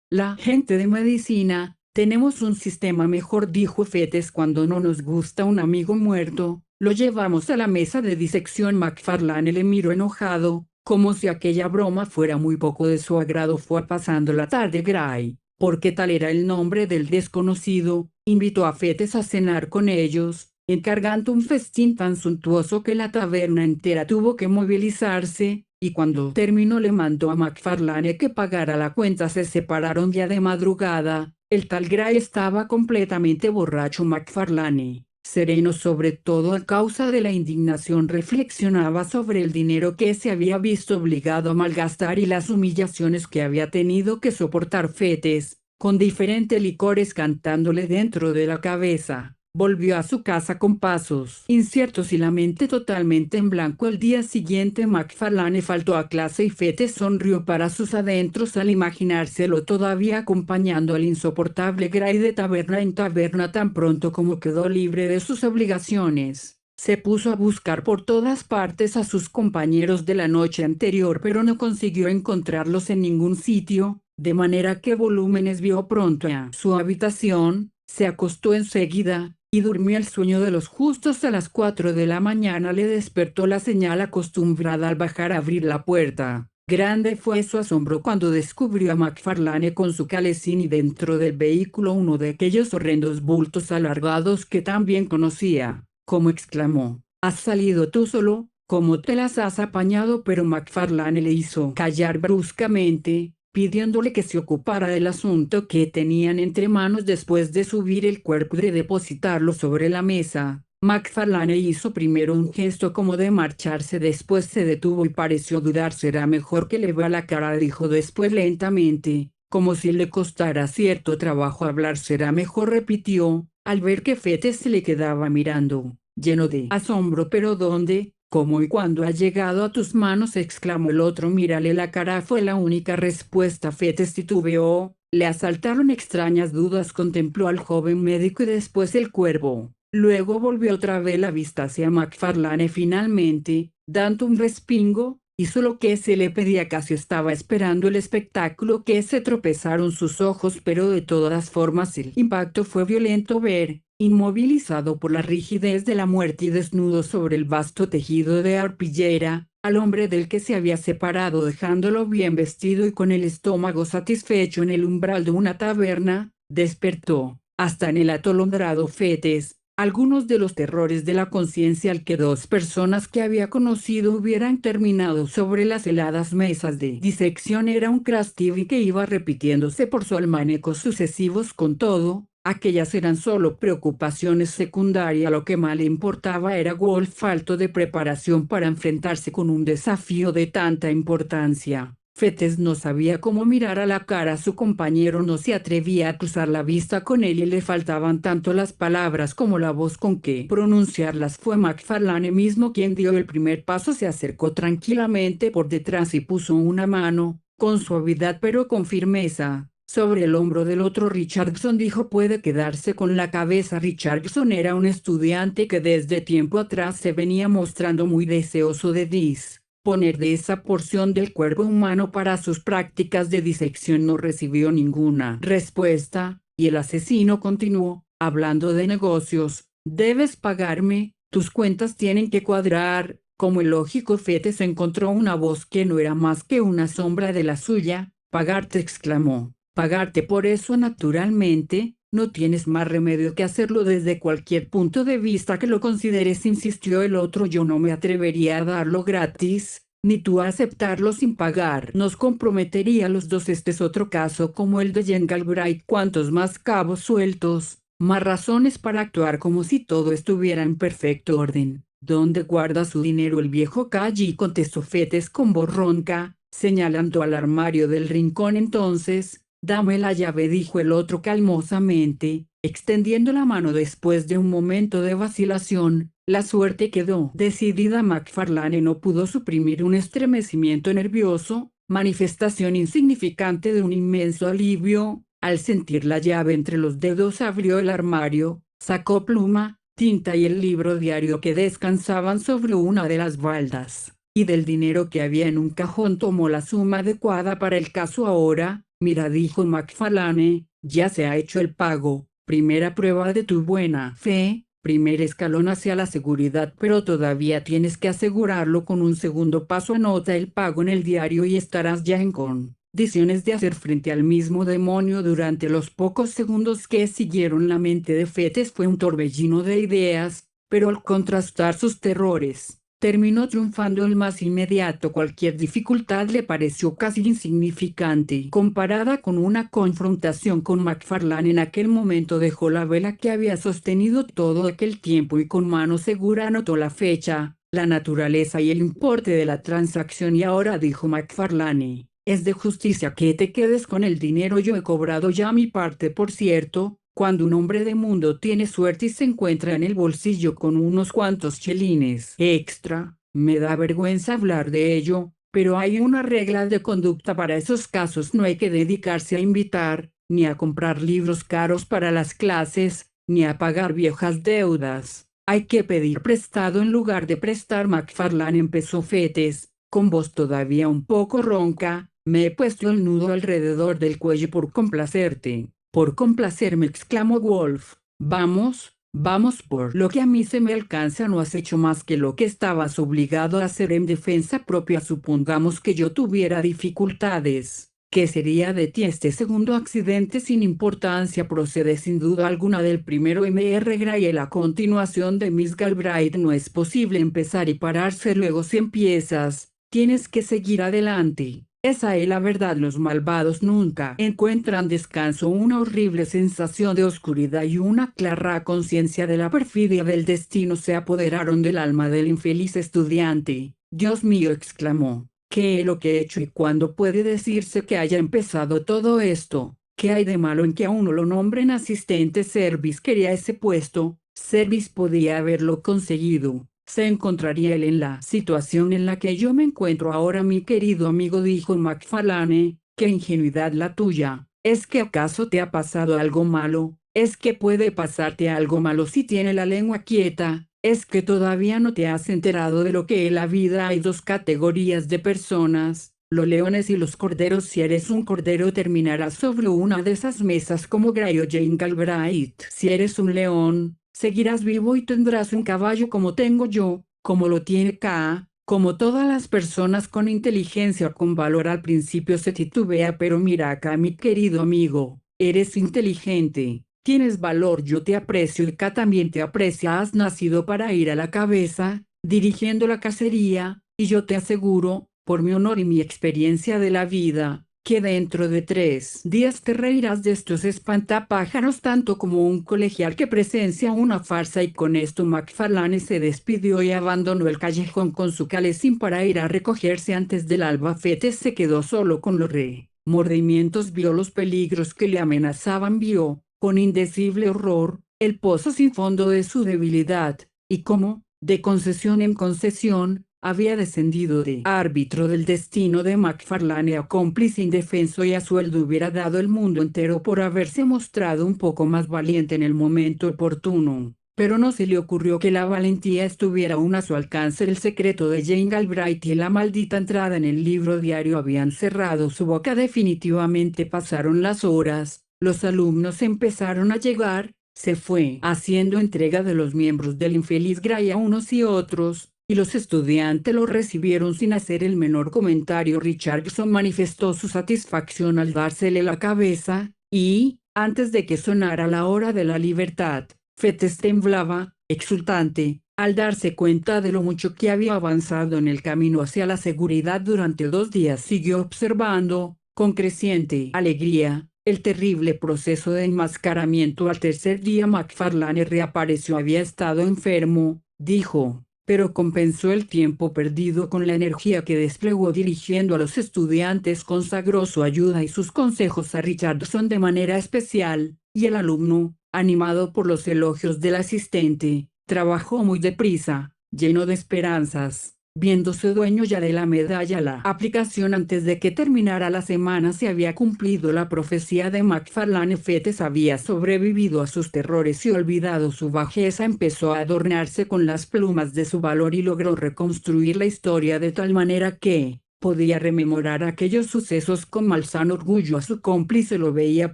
Speaker 1: la gente de medicina, tenemos un sistema mejor, dijo Fettes. Cuando no nos gusta un amigo muerto, lo llevamos a la mesa de disección. McFarlane le miró enojado, como si aquella broma fuera muy poco de su agrado. Fue pasando la tarde. Gray, porque tal era el nombre del desconocido, invitó a Fettes a cenar con ellos, encargando un festín tan suntuoso que la taberna entera tuvo que movilizarse, y cuando terminó le mandó a McFarlane que pagara la cuenta. Se separaron ya de madrugada. El tal Gray estaba completamente borracho. McFarlane, sereno sobre todo a causa de la indignación, reflexionaba sobre el dinero que se había visto obligado a malgastar y las humillaciones que había tenido que soportar. Fettes, con diferentes licores cantándole dentro de la cabeza, volvió a su casa con pasos inciertos y la mente totalmente en blanco. El día siguiente McFarlane faltó a clase y Fettes sonrió para sus adentros al imaginárselo todavía acompañando al insoportable Gray de taberna en taberna. Tan pronto como quedó libre de sus obligaciones, se puso a buscar por todas partes a sus compañeros de la noche anterior, pero no consiguió encontrarlos en ningún sitio, de manera que Volúmenes vio pronto a su habitación, se acostó enseguida, y durmió el sueño de los justos. A las 4 de la mañana le despertó la señal acostumbrada al bajar a abrir la puerta. Grande fue su asombro cuando descubrió a McFarlane con su calesín y dentro del vehículo uno de aquellos horrendos bultos alargados que tan bien conocía. ¿Cómo?, exclamó. ¿Has salido tú solo? ¿Cómo te las has apañado? Pero McFarlane le hizo callar bruscamente, pidiéndole que se ocupara del asunto que tenían entre manos. Después de subir el cuerpo y de depositarlo sobre la mesa, McFarlane hizo primero un gesto como de marcharse, después se detuvo y pareció dudar. Será mejor que le vea la cara, dijo después lentamente, como si le costara cierto trabajo hablar. Será mejor, repitió, al ver que Fettes se le quedaba mirando, lleno de asombro. ¿Pero dónde, cómo y cuándo ha llegado a tus manos?, exclamó el otro. Mírale la cara, fue la única respuesta. Fettes titubeó, le asaltaron extrañas dudas. Contempló al joven médico y después el cuervo. Luego volvió otra vez la vista hacia McFarlane. Finalmente, dando un respingo, hizo lo que se le pedía. Casi estaba esperando el espectáculo que se tropezaron sus ojos, pero de todas formas el impacto fue violento. Ver, inmovilizado por la rigidez de la muerte y desnudo sobre el vasto tejido de arpillera, al hombre del que se había separado dejándolo bien vestido y con el estómago satisfecho en el umbral de una taberna, despertó, hasta en el atolondrado fetes, algunos de los terrores de la conciencia al que dos personas que había conocido hubieran terminado sobre las heladas mesas de disección. Era un Krusty que iba repitiéndose por su almanecos sucesivos. Con todo, aquellas eran solo preocupaciones secundarias. Lo que más le importaba era Wolf, falto de preparación para enfrentarse con un desafío de tanta importancia. Fetes no sabía cómo mirar a la cara a su compañero, no se atrevía a cruzar la vista con él y le faltaban tanto las palabras como la voz con que pronunciarlas. Fue McFarlane mismo quien dio el primer paso, se acercó tranquilamente por detrás y puso una mano, con suavidad pero con firmeza, sobre el hombro del otro. Richardson dijo: puede quedarse con la cabeza. Richardson era un estudiante que desde tiempo atrás se venía mostrando muy deseoso de poner de esa porción del cuerpo humano para sus prácticas de disección. No recibió ninguna respuesta, y el asesino continuó, hablando de negocios: debes pagarme, tus cuentas tienen que cuadrar. Como el lógico Fetes encontró una voz que no era más que una sombra de la suya. Pagarte, exclamó. Pagarte por eso, naturalmente. No tienes más remedio que hacerlo desde cualquier punto de vista que lo consideres, insistió el otro. Yo no me atrevería a darlo gratis, ni tú a aceptarlo sin pagar. Nos comprometería a los dos. Este es otro caso como el de Jane Galbraith. Cuantos más cabos sueltos, más razones para actuar como si todo estuviera en perfecto orden. ¿Dónde guarda su dinero el viejo Calle?, contestó Fetes con voz ronca, señalando al armario del rincón. Entonces, dame la llave, dijo el otro calmosamente, extendiendo la mano. Después de un momento de vacilación, la suerte quedó decidida. McFarlane no pudo suprimir un estremecimiento nervioso, manifestación insignificante de un inmenso alivio. Al sentir la llave entre los dedos, abrió el armario, sacó pluma, tinta y el libro diario que descansaban sobre una de las baldas, y del dinero que había en un cajón tomó la suma adecuada para el caso. Ahora, mira, dijo McFarlane, ya se ha hecho el pago, primera prueba de tu buena fe, primer escalón hacia la seguridad, pero todavía tienes que asegurarlo con un segundo paso. Anota el pago en el diario y estarás ya en condiciones de hacer frente al mismo demonio. Durante los pocos segundos que siguieron, la mente de Fetes fue un torbellino de ideas, pero al contrastar sus terrores, terminó triunfando el más inmediato. Cualquier dificultad le pareció casi insignificante comparada con una confrontación con McFarlane. En aquel momento dejó la vela que había sostenido todo aquel tiempo y con mano segura anotó la fecha, la naturaleza y el importe de la transacción. Y ahora, dijo McFarlane, es de justicia que te quedes con el dinero. Yo he cobrado ya mi parte. Por cierto, cuando un hombre de mundo tiene suerte y se encuentra en el bolsillo con unos cuantos chelines extra, me da vergüenza hablar de ello, pero hay una regla de conducta para esos casos: no hay que dedicarse a invitar, ni a comprar libros caros para las clases, ni a pagar viejas deudas. Hay que pedir prestado en lugar de prestar. McFarlane, empezó Fetes, con voz todavía un poco ronca, me he puesto el nudo alrededor del cuello por complacerte. Por complacerme, exclamó Wolf. Vamos, vamos, por lo que a mí se me alcanza, no has hecho más que lo que estabas obligado a hacer en defensa propia. Supongamos que yo tuviera dificultades. ¿Qué sería de ti? Este segundo accidente sin importancia procede sin duda alguna del primero. M.R. Gray. La continuación de Miss Galbraith. No es posible empezar y pararse luego. Si empiezas, tienes que seguir adelante. Esa es la verdad. Los malvados nunca encuentran descanso. Una horrible sensación de oscuridad y una clara conciencia de la perfidia del destino se apoderaron del alma del infeliz estudiante. Dios mío, exclamó. ¿Qué es lo que he hecho y cuándo puede decirse que haya empezado todo esto? ¿Qué hay de malo en que a uno lo nombren asistente? Service quería ese puesto. Service podía haberlo conseguido. ¿Se encontraría él en la situación en la que yo me encuentro ahora? Mi querido amigo, dijo McFarlane, qué ingenuidad la tuya. ¿Es que acaso te ha pasado algo malo? ¿Es que puede pasarte algo malo si tiene la lengua quieta? ¿Es que todavía no te has enterado de lo que es la vida? Hay dos categorías de personas, los leones y los corderos. Si eres un cordero, terminarás sobre una de esas mesas como Gray o Jane Galbraith. Si eres un león, seguirás vivo y tendrás un caballo como tengo yo, como lo tiene K. Como todas las personas con inteligencia o con valor, al principio se titubea, pero mira acá, mi querido amigo, Eres inteligente, tienes valor, yo te aprecio y K también te aprecia. Has nacido para ir a la cabeza, dirigiendo la cacería, y yo te aseguro, por mi honor y mi experiencia de la vida, que dentro de 3 días te reirás de estos espantapájaros tanto como un colegial que presencia una farsa. Y con esto McFarlane se despidió y abandonó el callejón con su calesín para ir a recogerse antes del alba. Fetes se quedó solo con los remordimientos, vio los peligros que le amenazaban, vio, con indecible horror, el pozo sin fondo de su debilidad, y cómo, de concesión en concesión, había descendido de árbitro del destino de McFarlane a cómplice indefenso, y a sueldo hubiera dado el mundo entero por haberse mostrado un poco más valiente en el momento oportuno. Pero no se le ocurrió que la valentía estuviera aún a su alcance. El secreto de Jane Galbraith y la maldita entrada en el libro diario habían cerrado su boca definitivamente. Pasaron las horas, los alumnos empezaron a llegar, se fue haciendo entrega de los miembros del infeliz Gray a unos y otros, y los estudiantes lo recibieron sin hacer el menor comentario. Richardson manifestó su satisfacción al dársele la cabeza, y, antes de que sonara la hora de la libertad, Fettes temblaba, exultante, al darse cuenta de lo mucho que había avanzado en el camino hacia la seguridad. Durante 2 días siguió observando, con creciente alegría, el terrible proceso de enmascaramiento. Al tercer día McFarlane reapareció. Había estado enfermo, dijo, pero compensó el tiempo perdido con la energía que desplegó dirigiendo a los estudiantes. Consagró su ayuda y sus consejos a Richardson de manera especial, y el alumno, animado por los elogios del asistente, trabajó muy deprisa, lleno de esperanzas. Viéndose dueño ya de la medalla, la aplicación antes de que terminara la semana se había cumplido la profecía de McFarlane. Fettes había sobrevivido a sus terrores y olvidado su bajeza. Empezó a adornarse con las plumas de su valor y logró reconstruir la historia de tal manera que podía rememorar aquellos sucesos con malsano orgullo. A su cómplice lo veía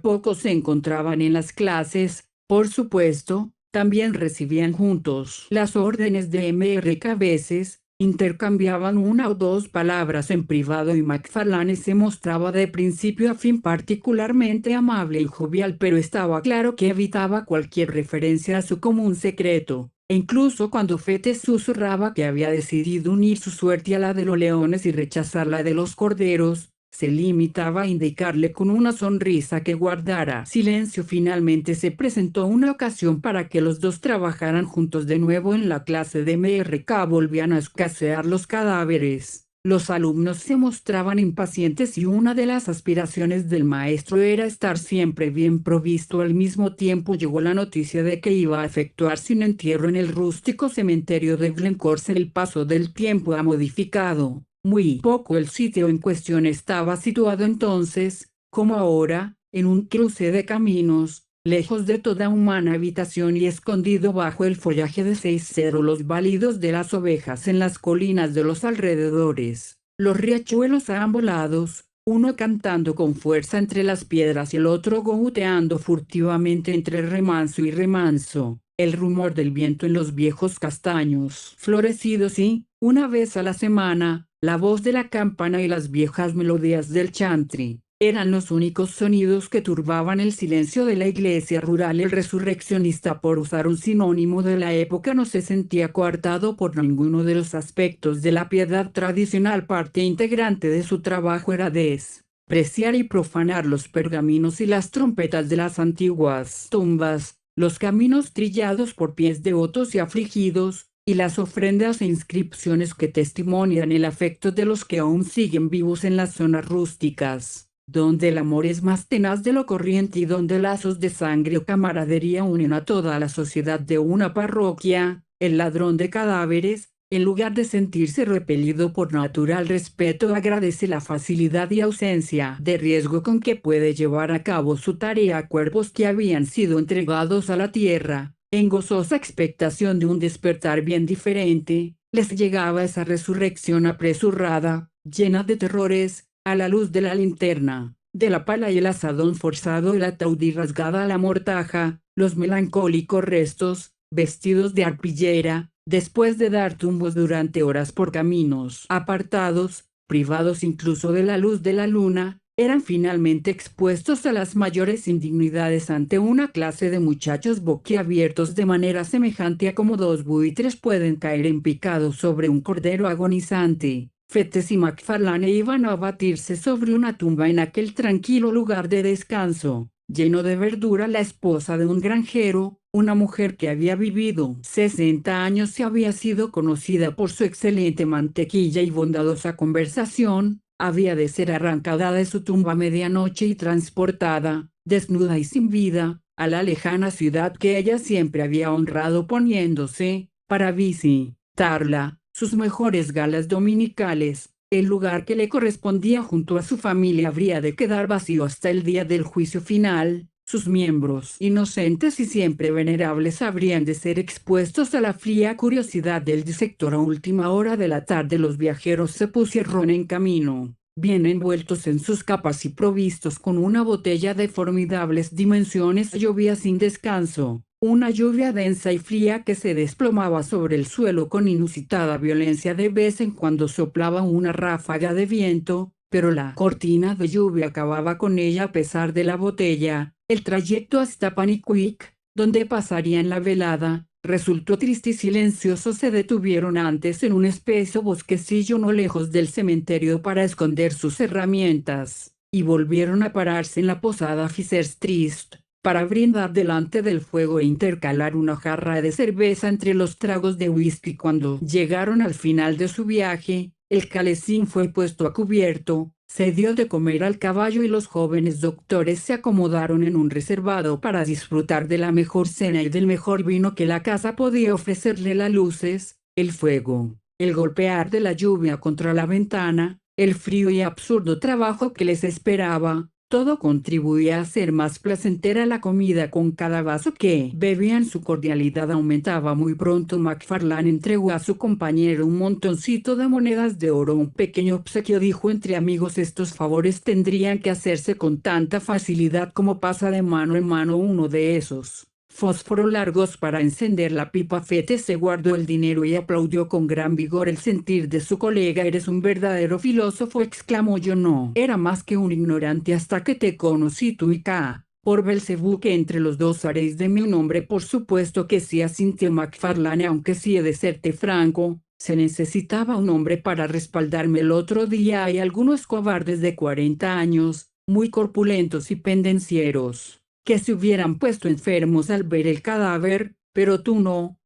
Speaker 1: poco. Se encontraban en las clases, por supuesto, también recibían juntos las órdenes de MRK. A veces intercambiaban una o dos palabras en privado y McFarlane se mostraba de principio a fin particularmente amable y jovial, pero estaba claro que evitaba cualquier referencia a su común secreto. E incluso cuando Fettes susurraba que había decidido unir su suerte a la de los leones y rechazar la de los corderos, se limitaba a indicarle con una sonrisa que guardara silencio. Finalmente se presentó una ocasión para que los dos trabajaran juntos de nuevo en la clase de MRK. Volvían a escasear los cadáveres. Los alumnos se mostraban impacientes y una de las aspiraciones del maestro era estar siempre bien provisto. Al mismo tiempo llegó la noticia de que iba a efectuarse un entierro en el rústico cementerio de Glencore. El paso del tiempo ha modificado muy poco el sitio en cuestión. Estaba situado entonces, como ahora, en un cruce de caminos, lejos de toda humana habitación y escondido bajo el follaje de 6 los balidos de las ovejas en las colinas de los alrededores, los riachuelos a ambos lados, uno cantando con fuerza entre las piedras y el otro goteando furtivamente entre remanso y remanso, el rumor del viento en los viejos castaños florecidos y, una vez a la semana, la voz de la campana y las viejas melodías del chantry eran los únicos sonidos que turbaban el silencio de la iglesia rural. El resurreccionista, por usar un sinónimo de la época, no se sentía coartado por ninguno de los aspectos de la piedad tradicional. Parte integrante de su trabajo era despreciar y profanar los pergaminos y las trompetas de las antiguas tumbas, los caminos trillados por pies devotos y afligidos, y las ofrendas e inscripciones que testimonian el afecto de los que aún siguen vivos en las zonas rústicas, donde el amor es más tenaz de lo corriente y donde lazos de sangre o camaradería unen a toda la sociedad de una parroquia. El ladrón de cadáveres, en lugar de sentirse repelido por natural respeto, agradece la facilidad y ausencia de riesgo con que puede llevar a cabo su tarea a cuerpos que habían sido entregados a la tierra. En gozosa expectación de un despertar bien diferente, les llegaba esa resurrección apresurada, llena de terrores, a la luz de la linterna, de la pala y el asadón forzado, el ataúd y rasgada la mortaja, los melancólicos restos, vestidos de arpillera, después de dar tumbos durante horas por caminos apartados, privados incluso de la luz de la luna, eran finalmente expuestos a las mayores indignidades ante una clase de muchachos boquiabiertos de manera semejante a como dos buitres pueden caer en picado sobre un cordero agonizante. Fettes y MacFarlane iban a abatirse sobre una tumba en aquel tranquilo lugar de descanso, lleno de verdura. La esposa de un granjero, una mujer que había vivido 60 años y había sido conocida por su excelente mantequilla y bondadosa conversación, había de ser arrancada de su tumba a medianoche y transportada, desnuda y sin vida, a la lejana ciudad que ella siempre había honrado poniéndose, para visitarla, sus mejores galas dominicales. El lugar que le correspondía junto a su familia habría de quedar vacío hasta el día del juicio final. Sus miembros, inocentes y siempre venerables, habrían de ser expuestos a la fría curiosidad del disector. A última hora de la tarde los viajeros se pusieron en camino, bien envueltos en sus capas y provistos con una botella de formidables dimensiones. Llovía sin descanso, una lluvia densa y fría que se desplomaba sobre el suelo con inusitada violencia. De vez en cuando soplaba una ráfaga de viento, pero la cortina de lluvia acababa con ella a pesar de la botella. El trayecto hasta Panicuik, donde pasarían la velada, resultó triste y silencioso. Se detuvieron antes en un espeso bosquecillo no lejos del cementerio para esconder sus herramientas, y volvieron a pararse en la posada Fisher's Tryst, para brindar delante del fuego e intercalar una jarra de cerveza entre los tragos de whisky. Cuando llegaron al final de su viaje, el calesín fue puesto a cubierto, se dio de comer al caballo y los jóvenes doctores se acomodaron en un reservado para disfrutar de la mejor cena y del mejor vino que la casa podía ofrecerle. Las luces, el fuego, el golpear de la lluvia contra la ventana, el frío y absurdo trabajo que les esperaba, todo contribuía a hacer más placentera la comida. Con cada vaso que bebían su cordialidad aumentaba. Muy pronto MacFarlane entregó a su compañero un montoncito de monedas de oro, un pequeño obsequio. Dijo entre amigos: estos favores tendrían que hacerse con tanta facilidad como pasa de mano en mano uno de esos fósforos largos para encender la pipa. Fettes se guardó el dinero y aplaudió con gran vigor el sentir de su colega. Eres un verdadero filósofo, exclamó. Yo no era más que un ignorante hasta que te conocí. Tú y K. Por Belcebú, que entre los dos haréis de mí un hombre. Por supuesto que sí, asintió MacFarlane, aunque sí he de serte franco, se necesitaba un hombre para respaldarme. El otro día hay algunos cobardes de 40 años, muy corpulentos y pendencieros, que se hubieran puesto enfermos al ver el cadáver, pero tú no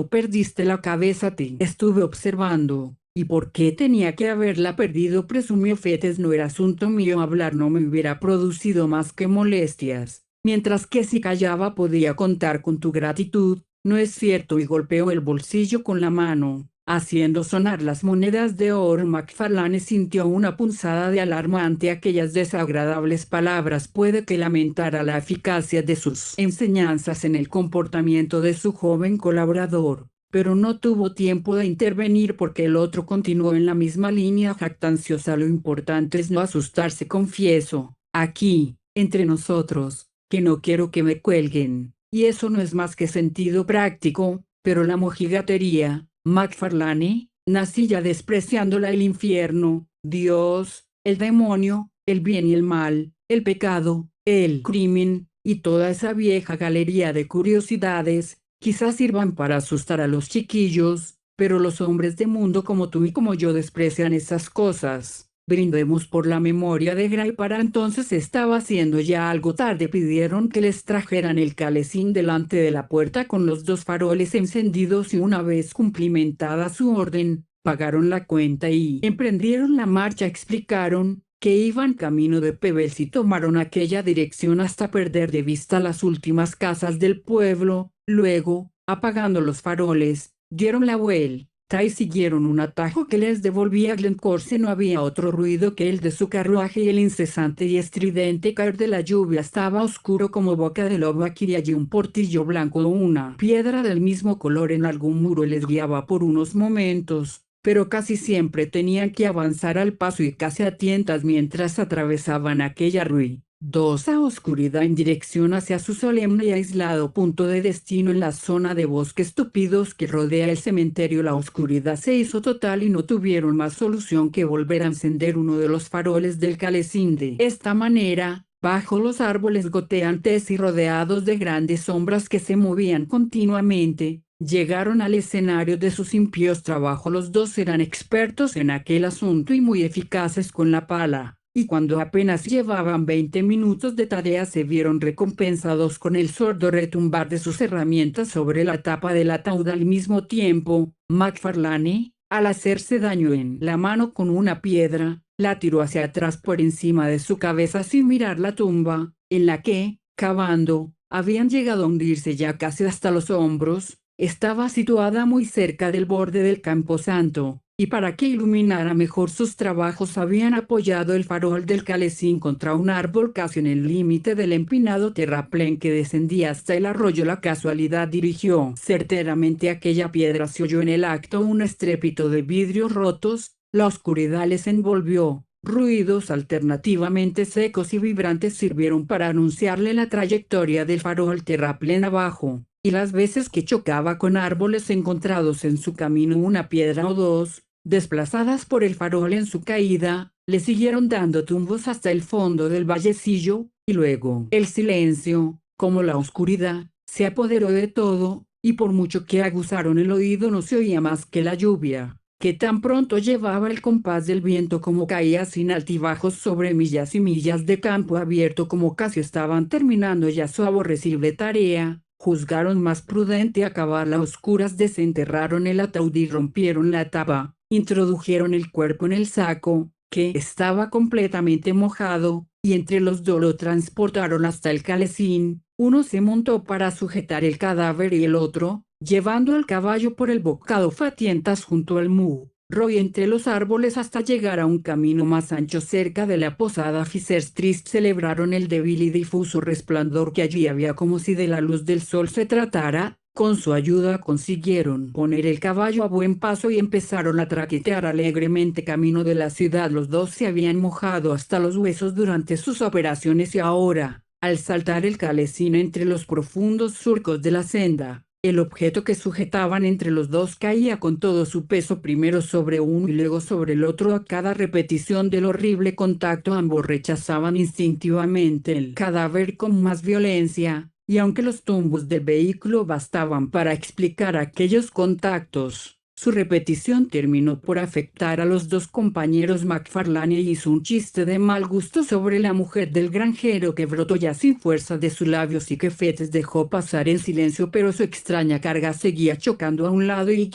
Speaker 1: perdiste la cabeza. Te estuve observando. ¿Y por qué tenía que haberla perdido?, presumió Fettes. No era asunto mío. Hablar no me hubiera producido más que molestias, mientras que si callaba podía contar con tu gratitud, ¿no es cierto? Y golpeó el bolsillo con la mano, haciendo sonar las monedas de oro. MacFarlane sintió una punzada de alarma ante aquellas desagradables palabras. Puede que lamentara la eficacia de sus enseñanzas en el comportamiento de su joven colaborador, pero no tuvo tiempo de intervenir porque el otro continuó en la misma línea jactanciosa. Lo importante es no asustarse. Confieso, aquí, entre nosotros, que no quiero que me cuelguen, y eso no es más que sentido práctico, pero la mojigatería, MacFarlane, nací ya despreciándola. El infierno, Dios, el demonio, el bien y el mal, el pecado, el crimen, y toda esa vieja galería de curiosidades, quizás sirvan para asustar a los chiquillos, pero los hombres de mundo como tú y como yo desprecian esas cosas. Brindemos por la memoria de Gray. Para entonces estaba siendo ya algo tarde. Pidieron que les trajeran el calesín delante de la puerta con los dos faroles encendidos, y una vez cumplimentada su orden, pagaron la cuenta y emprendieron la marcha. Explicaron que iban camino de Pebbles y tomaron aquella dirección hasta perder de vista las últimas casas del pueblo. Luego, apagando los faroles, dieron la vuelta y siguieron un atajo que les devolvía a Glencorse. No había otro ruido que el de su carruaje y el incesante y estridente caer de la lluvia. Estaba oscuro como boca de lobo. Aquí y allí un portillo blanco o una piedra del mismo color en algún muro les guiaba por unos momentos, pero casi siempre tenían que avanzar al paso y casi a tientas mientras atravesaban aquella ruinosa 2. A oscuridad en dirección hacia su solemne y aislado punto de destino en la zona de bosques tupidos que rodea el cementerio. La oscuridad se hizo total y no tuvieron más solución que volver a encender uno de los faroles del Calesín. De esta manera, bajo los árboles goteantes y rodeados de grandes sombras que se movían continuamente, llegaron al escenario de sus impíos trabajos. Los dos eran expertos en aquel asunto y muy eficaces con la pala. Y cuando apenas llevaban 20 minutos de tarea se vieron recompensados con el sordo retumbar de sus herramientas sobre la tapa del ataúd. Al mismo tiempo, McFarlane, al hacerse daño en la mano con una piedra, la tiró hacia atrás por encima de su cabeza sin mirar la tumba, en la que, cavando, habían llegado a hundirse ya casi hasta los hombros. Estaba situada muy cerca del borde del camposanto, y para que iluminara mejor sus trabajos habían apoyado el farol del Calesín contra un árbol casi en el límite del empinado terraplén que descendía hasta el arroyo. La casualidad dirigió certeramente aquella piedra. Se oyó en el acto un estrépito de vidrios rotos, la oscuridad les envolvió. Ruidos alternativamente secos y vibrantes sirvieron para anunciarle la trayectoria del farol terraplén abajo, y las veces que chocaba con árboles encontrados en su camino, una piedra o dos, desplazadas por el farol en su caída, le siguieron dando tumbos hasta el fondo del vallecillo, y luego el silencio, como la oscuridad, se apoderó de todo, y por mucho que aguzaron el oído no se oía más que la lluvia, que tan pronto llevaba el compás del viento como caía sin altibajos sobre millas y millas de campo abierto. Como casi estaban terminando ya su aborrecible tarea, juzgaron más prudente acabarla a oscuras. Desenterraron el ataúd y rompieron la tapa, introdujeron el cuerpo en el saco, que estaba completamente mojado, y entre los dos lo transportaron hasta el Calesín. Uno se montó para sujetar el cadáver y el otro, llevando al caballo por el bocado fatientas junto al muro y entre los árboles hasta llegar a un camino más ancho cerca de la posada Fisher-Trist, celebraron el débil y difuso resplandor que allí había como si de la luz del sol se tratara. Con su ayuda consiguieron poner el caballo a buen paso y empezaron a traquetear alegremente camino de la ciudad. Los dos se habían mojado hasta los huesos durante sus operaciones y ahora, al saltar el Calesín entre los profundos surcos de la senda, el objeto que sujetaban entre los dos caía con todo su peso primero sobre uno y luego sobre el otro. A cada repetición del horrible contacto ambos rechazaban instintivamente el cadáver con más violencia, y aunque los tumbos del vehículo bastaban para explicar aquellos contactos, su repetición terminó por afectar a los dos compañeros. McFarlane hizo un chiste de mal gusto sobre la mujer del granjero que brotó ya sin fuerza de sus labios y que Fettes dejó pasar en silencio, pero su extraña carga seguía chocando a un lado y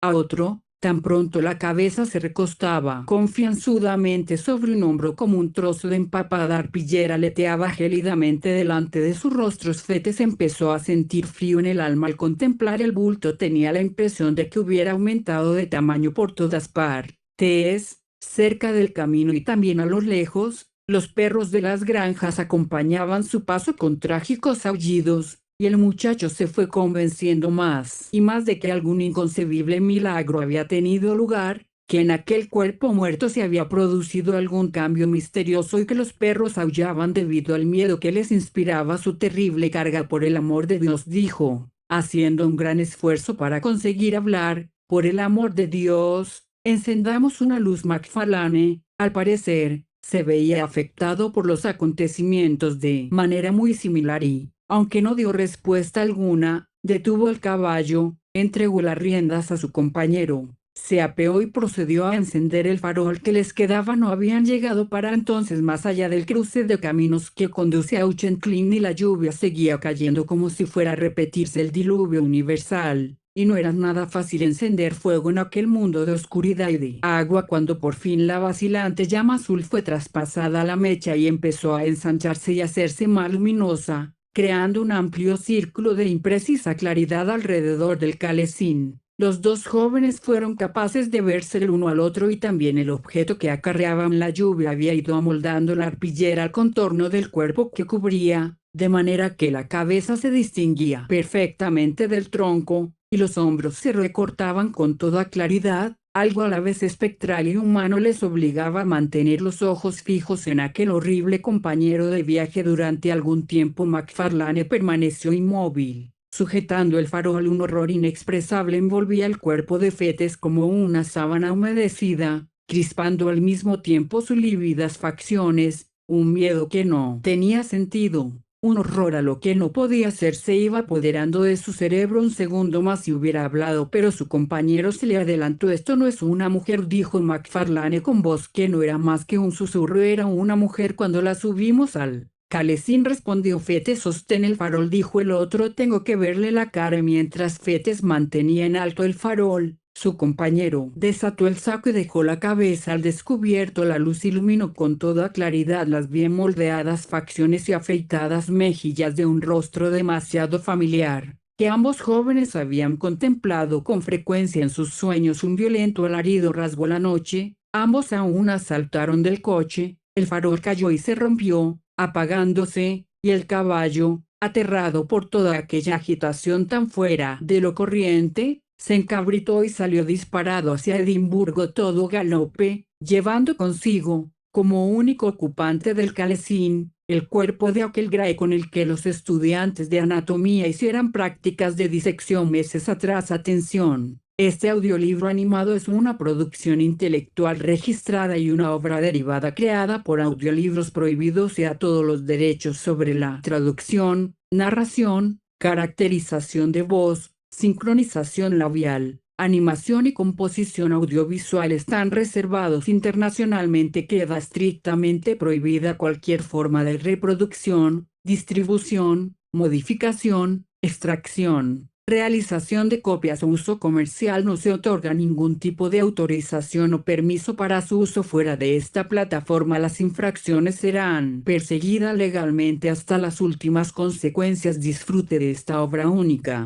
Speaker 1: a otro. Tan pronto la cabeza se recostaba confianzudamente sobre un hombro como un trozo de empapada arpillera aleteaba gélidamente delante de su rostro. Fettes empezó a sentir frío en el alma al contemplar el bulto. Tenía la impresión de que hubiera aumentado de tamaño por todas partes, cerca del camino y también a lo lejos. Los perros de las granjas acompañaban su paso con trágicos aullidos, y el muchacho se fue convenciendo más y más de que algún inconcebible milagro había tenido lugar, que en aquel cuerpo muerto se había producido algún cambio misterioso y que los perros aullaban debido al miedo que les inspiraba su terrible carga. Por el amor de Dios, dijo, haciendo un gran esfuerzo para conseguir hablar, por el amor de Dios, encendamos una luz. McFarlane, al parecer, se veía afectado por los acontecimientos de manera muy similar y, aunque no dio respuesta alguna, detuvo el caballo, entregó las riendas a su compañero, se apeó y procedió a encender el farol que les quedaba. No habían llegado para entonces más allá del cruce de caminos que conduce a Auchenklin y la lluvia seguía cayendo como si fuera a repetirse el diluvio universal, y no era nada fácil encender fuego en aquel mundo de oscuridad y de agua. Cuando por fin la vacilante llama azul fue traspasada a la mecha y empezó a ensancharse y hacerse más luminosa, creando un amplio círculo de imprecisa claridad alrededor del Calesín, los dos jóvenes fueron capaces de verse el uno al otro y también el objeto que acarreaban. La lluvia había ido amoldando la arpillera al contorno del cuerpo que cubría, de manera que la cabeza se distinguía perfectamente del tronco, y los hombros se recortaban con toda claridad. Algo a la vez espectral y humano les obligaba a mantener los ojos fijos en aquel horrible compañero de viaje durante algún tiempo. McFarlane permaneció inmóvil, sujetando el farol. Un horror inexpresable envolvía el cuerpo de Fettes como una sábana humedecida, crispando al mismo tiempo sus lívidas facciones. Un miedo que no tenía sentido, un horror a lo que no podía ser, se iba apoderando de su cerebro. Un segundo más y hubiera hablado, pero su compañero se le adelantó. «Esto no es una mujer», dijo McFarlane con voz que no era más que un susurro. «Era una mujer cuando la subimos al calesín», respondió Fettes. «Sostén el farol», dijo el otro. «Tengo que verle la cara». Mientras Fettes mantenía en alto el farol, su compañero desató el saco y dejó la cabeza al descubierto. La luz iluminó con toda claridad las bien moldeadas facciones y afeitadas mejillas de un rostro demasiado familiar, que ambos jóvenes habían contemplado con frecuencia en sus sueños. Un violento alarido rasgó la noche, ambos a una saltaron del coche, el farol cayó y se rompió, apagándose, y el caballo, aterrado por toda aquella agitación tan fuera de lo corriente, se encabritó y salió disparado hacia Edimburgo todo galope, llevando consigo, como único ocupante del calesín, el cuerpo de aquel Gray con el que los estudiantes de anatomía hicieran prácticas de disección meses atrás. Atención. Este audiolibro animado es una producción intelectual registrada y una obra derivada creada por Audiolibros Prohibidos y a todos los derechos sobre la traducción, narración, caracterización de voz, sincronización labial, animación y composición audiovisual están reservados internacionalmente. Queda estrictamente prohibida cualquier forma de reproducción, distribución, modificación, extracción, realización de copias o uso comercial. No se otorga ningún tipo de autorización o permiso para su uso fuera de esta plataforma. Las infracciones serán perseguidas legalmente hasta las últimas consecuencias. Disfrute de esta obra única.